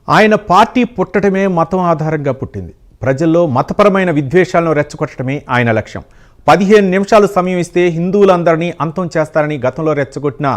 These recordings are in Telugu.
ఆయన పార్టీ పుట్టడమే మతం ఆధారంగా పుట్టింది. ప్రజల్లో మతపరమైన విద్వేషాలను రెచ్చగొట్టడమే ఆయన లక్ష్యం. 15 నిమిషాలు సమయం ఇస్తే హిందువులందరినీ అంతం చేస్తారని గతంలో రెచ్చగొట్టిన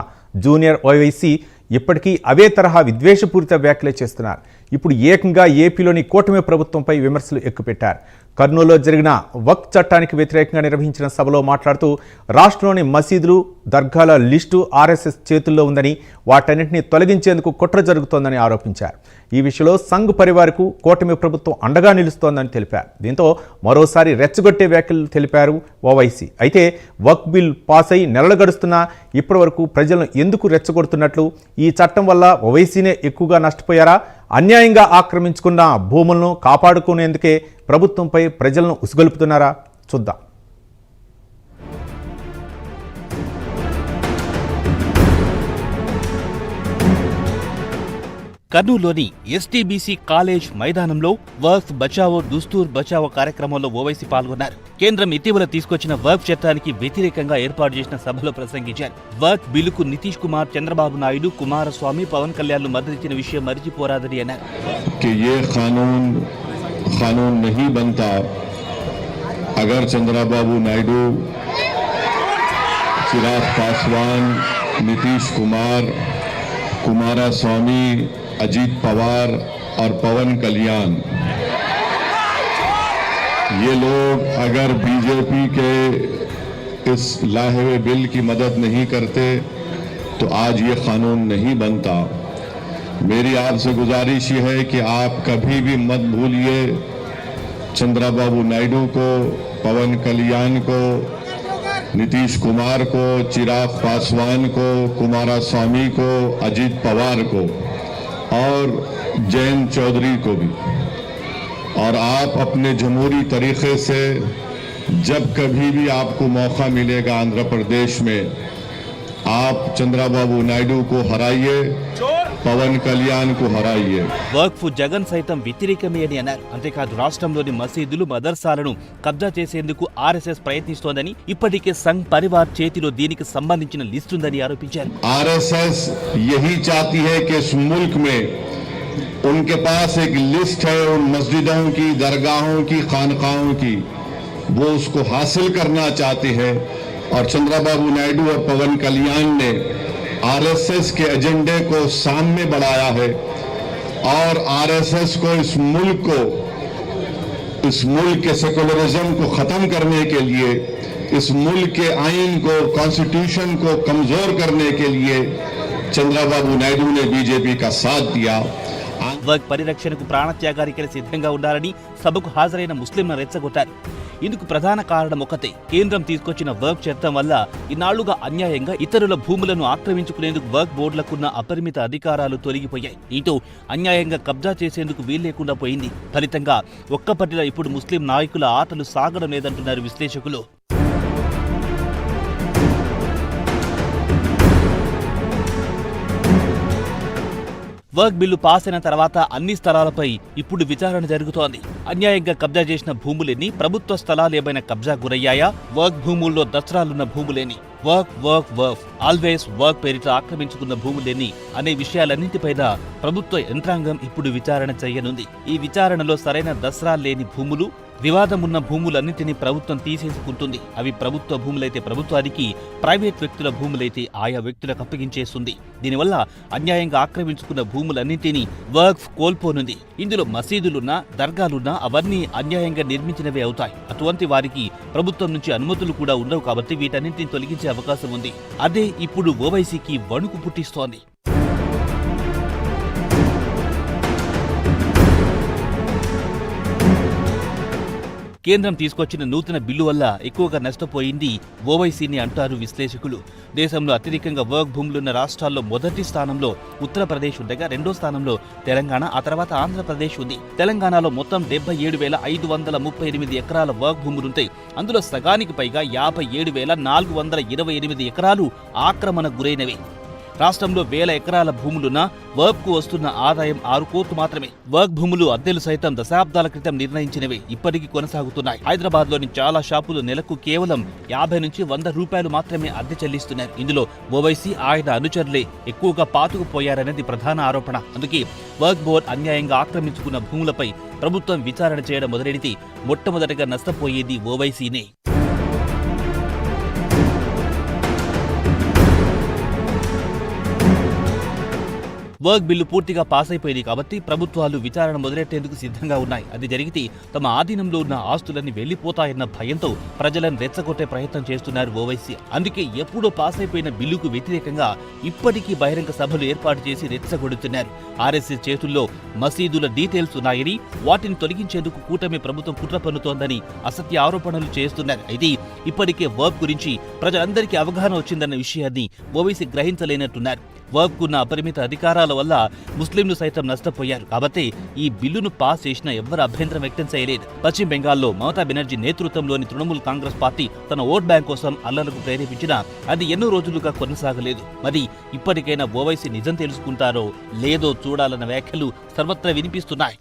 జూనియర్ ఓవైసీ ఇప్పటికీ అవే తరహా విద్వేషపూరిత వ్యాఖ్యలు చేస్తున్నారు. ఇప్పుడు ఏకంగా ఏపీలోని కూటమి ప్రభుత్వంపై విమర్శలు ఎక్కుపెట్టారు. కర్నూలులో జరిగిన వక్ఫ్ చట్టానికి వ్యతిరేకంగా నిర్వహించిన సభలో మాట్లాడుతూ రాష్ట్రంలోని మసీదులు, దర్గాల లిస్టు ఆర్ఎస్ఎస్ చేతుల్లో ఉందని, వాటన్నింటినీ తొలగించేందుకు కుట్ర జరుగుతోందని ఆరోపించారు. ఈ విషయంలో సంఘ్ పరివార్కు కూటమి ప్రభుత్వం అండగా నిలుస్తోందని తెలిపారు. దీంతో మరోసారి రెచ్చగొట్టే వ్యాఖ్యలు తెలిపారు ఓవైసీ. అయితే వక్ఫ్ బిల్ పాస్ అయి నెలలు గడుస్తున్నా ఇప్పటివరకు ప్రజలను ఎందుకు రెచ్చగొడుతున్నట్లు, ఈ చట్టం వల్ల ఓవైసీనే ఎక్కువగా నష్టపోయారా, అన్యాయంగా ఆక్రమించుకున్న భూములను కాపాడుకునేందుకే ప్రభుత్వంపై ప్రజలను ఉసుగొలుపుతున్నారా? చూద్దాం. కర్నూలులోని ఎస్టీబీసీ కాలేజ్ మైదానంలో వక్ఫ్ బచావో దుస్తూర్ బచావో కార్యక్రమంలో ఓవైసీ పాల్గొన్నారు. కేంద్రం ఇటీవల తీసుకొచ్చిన వక్ఫ్ చట్టానికి వ్యతిరేకంగా ఏర్పాటు చేసిన సభలో ప్రసంగించారు. వక్ఫ్ బిల్లుకు నితీష్ కుమార్, చంద్రబాబు నాయుడు, కుమారస్వామి, పవన్ కళ్యాణ్ మద్దతిచ్చిన విషయం మరిచిపోరాదని అన్నారు. कानून नहीं बनता अगर चंद्रबाबू नायडू, चिराग पासवान, नीतीश कुमार, कुमारस्वामी, अजीत पवार और पवन कल्याण ये लोग अगर बीजेपी के इस लाए हुए बिल की मदद नहीं करते तो आज ये कानून नहीं बनता। मेरी आपसे गुजारिश ये है कि आप कभी भी मत भूलिए चंद्रबाबू नायडू को, पवन कल्याण को, नीतीश कुमार को, चिराग पासवान को, कुमारस्वामी को, अजीत पवार को और जयंत चौधरी को भी। और आप अपने जमहूरी तरीके से जब कभी भी आपको मौका मिलेगा आंध्र प्रदेश में, आप चंद्रबाबू नायडू को हराइए, పవన్ కళ్యాణ్ కు హరాయే. వక్ఫ్ జగన్ సైతం వ్యతిరేకమే అని అన్నారు. అంతేకాదు రాష్ట్రంలోని మసీదులు, మదర్సాలను కబ్జా చేసేందుకు ఆర్ఎస్ఎస్ ప్రయత్నిస్తోందని, ఇప్పటికే సంఘ్ పరివార్ చేతిలో దీనికి సంబంధించిన లిస్ట్ ఉందని ఆరోపించారు. ఆర్ఎస్ఎస్ यही चाहती है कि इस मुल्क में उनके पास एक लिस्ट है उन मस्जिदों की, दरगाहों की, खानकाहों की, वो उसको हासिल करना चाहते हैं। और चंद्रबाबू नायडू और पवन कल्याण ने आरएसएस के एजेंडे को सामने बढ़ाया है और आरएसएस को इस मुल्क के सेकुलरिज्म को खत्म करने के लिए, इस मुल्क के आइन को, कॉन्स्टिट्यूशन को कमजोर करने के लिए चंद्रबाबू नायडू ने बीजेपी का साथ दिया. వక్ఫ్ పరిరక్షణకు ప్రాణత్యాగానికి సిద్ధంగా ఉండాలని సభకు హాజరైన ముస్లింలను రెచ్చగొట్టారు. ఇందుకు ప్రధాన కారణం ఒకటే, కేంద్రం తీసుకొచ్చిన వక్ఫ్ చట్టం వల్ల ఇన్నాళ్లుగా అన్యాయంగా ఇతరుల భూములను ఆక్రమించుకునేందుకు వక్ఫ్ బోర్డులకున్న అపరిమిత అధికారాలు తొలగిపోయాయి. దీంతో అన్యాయంగా కబ్జా చేసేందుకు వీల్లేకుండా పోయింది. ఫలితంగా ఒక్కపట్టిలో ఇప్పుడు ముస్లిం నాయకుల ఆటలు సాగడం లేదంటున్నారు విశ్లేషకులు. వక్ఫ్ బిల్లు పాస్ అయిన తర్వాత అన్ని స్థలాలపై ఇప్పుడు విచారణ జరుగుతోంది. అన్యాయంగా కబ్జా చేసిన భూములెన్ని, ప్రభుత్వ స్థలాలు ఏమైనా కబ్జా గురయ్యాయా, వక్ఫ్ భూముల్లో దస్త్రాలున్న భూములేని, వక్ఫ్ ఆల్వేస్ వక్ఫ్ పేరిట ఆక్రమించుకున్న భూములేని అనే విషయాలన్నింటిపైన ప్రభుత్వ యంత్రాంగం ఇప్పుడు విచారణ చేయనుంది. ఈ విచారణలో సరైన దస్త్రాలు లేని భూములు, వివాదమున్న భూములన్నింటినీ ప్రభుత్వం తీసేసుకుంటుంది. అవి ప్రభుత్వ భూములైతే ప్రభుత్వానికి, ప్రైవేట్ వ్యక్తుల భూములైతే ఆయా వ్యక్తులకు అప్పగించేస్తుంది. దీనివల్ల అన్యాయంగా ఆక్రమించుకున్న భూములన్నింటినీ వక్ఫ్ కోల్పోనుంది. ఇందులో మసీదులున్నా, దర్గాలున్నా అవన్నీ అన్యాయంగా నిర్మించినవే అవుతాయి. అటువంటి వారికి ప్రభుత్వం నుంచి అనుమతులు కూడా ఉండవు. కాబట్టి వీటన్నింటినీ తొలగించే అవకాశం ఉంది. అదే ఇప్పుడు ఓవైసీకి వణుకు పుట్టిస్తోంది. కేంద్రం తీసుకొచ్చిన నూతన బిల్లు వల్ల ఎక్కువగా నష్టపోయింది ఓవైసీని అంటారు విశ్లేషకులు. దేశంలో అత్యధికంగా వక్ఫ్ భూములున్న రాష్ట్రాల్లో మొదటి స్థానంలో ఉత్తరప్రదేశ్ ఉండగా, రెండో స్థానంలో తెలంగాణ, ఆ తర్వాత ఆంధ్రప్రదేశ్ ఉంది. తెలంగాణలో మొత్తం 77,538 ఎకరాల వక్ఫ్ భూములుంటాయి. అందులో సగానికి పైగా 57,428 ఎకరాలు ఆక్రమణ గురైనవి. రాష్ట్రంలో వేల ఎకరాల భూములున్నా వర్క్ కు వస్తున్న ఆదాయం 6 కోట్లు మాత్రమే. వర్క్ భూములు అద్దెలు సైతం దశాబ్దాల క్రితం నిర్ణయించినవే ఇప్పటికీ కొనసాగుతున్నాయి. హైదరాబాద్ లోని చాలా షాపులు నెలకు కేవలం 50 నుంచి 100 రూపాయలు మాత్రమే అద్దె చెల్లిస్తున్నారు. ఇందులో ఓవైసీ ఆయన అనుచరులే ఎక్కువగా పాతుకుపోయారనేది ప్రధాన ఆరోపణ. అందుకే వర్క్ బోర్డు అన్యాయంగా ఆక్రమించుకున్న భూములపై ప్రభుత్వం విచారణ చేయడం మొదలెడితే మొట్టమొదటిగా నష్టపోయేది ఓవైసీనే. వర్క్ బిల్లు పూర్తిగా పాస్ అయిపోయింది కాబట్టి ప్రభుత్వాలు విచారణ మొదలెట్టేందుకు సిద్ధంగా ఉన్నాయి. అది జరిగితే తమ ఆధీనంలో ఉన్న ఆస్తులన్నీ వెళ్లిపోతాయన్న భయంతో ప్రజలను రెచ్చగొట్టే ప్రయత్నం చేస్తున్నారు ఓవైసీ. అందుకే ఎప్పుడో పాస్ అయిపోయిన బిల్లుకు వ్యతిరేకంగా ఇప్పటికీ బహిరంగ సభలు ఏర్పాటు చేసి రెచ్చగొడుతున్నారు. ఆర్ఎస్ఎస్ చేతుల్లో మసీదుల డీటెయిల్స్ ఉన్నాయని, వాటిని తొలగించేందుకు కూటమి ప్రభుత్వం కుట్ర పన్నుతోందని అసత్య ఆరోపణలు చేస్తున్నారు. అయితే ఇప్పటికే వర్క్ గురించి ప్రజలందరికీ అవగాహన వచ్చిందన్న విషయాన్ని ఓవైసీ గ్రహించలేనట్టున్నారు. వర్క్ ఉన్న అపరిమిత అధికారాల వల్ల ముస్లింలు సైతం నష్టపోయారు. కాబట్టి ఈ బిల్లును పాస్ చేసినా ఎవ్వరు అభ్యంతరం వ్యక్తం చేయలేదు. పశ్చిమ బెంగాల్లో మమతా బెనర్జీ నేతృత్వంలోని తృణమూల్ కాంగ్రెస్ పార్టీ తన ఓట్ బ్యాంక్ కోసం అల్లర్లకు ప్రేరేపించినా అది ఎన్నో రోజులుగా కొనసాగలేదు. మరి ఇప్పటికైనా ఓవైసీ నిజం తెలుసుకుంటారో లేదో చూడాలన్న వ్యాఖ్యలు సర్వత్రా వినిపిస్తున్నాయి.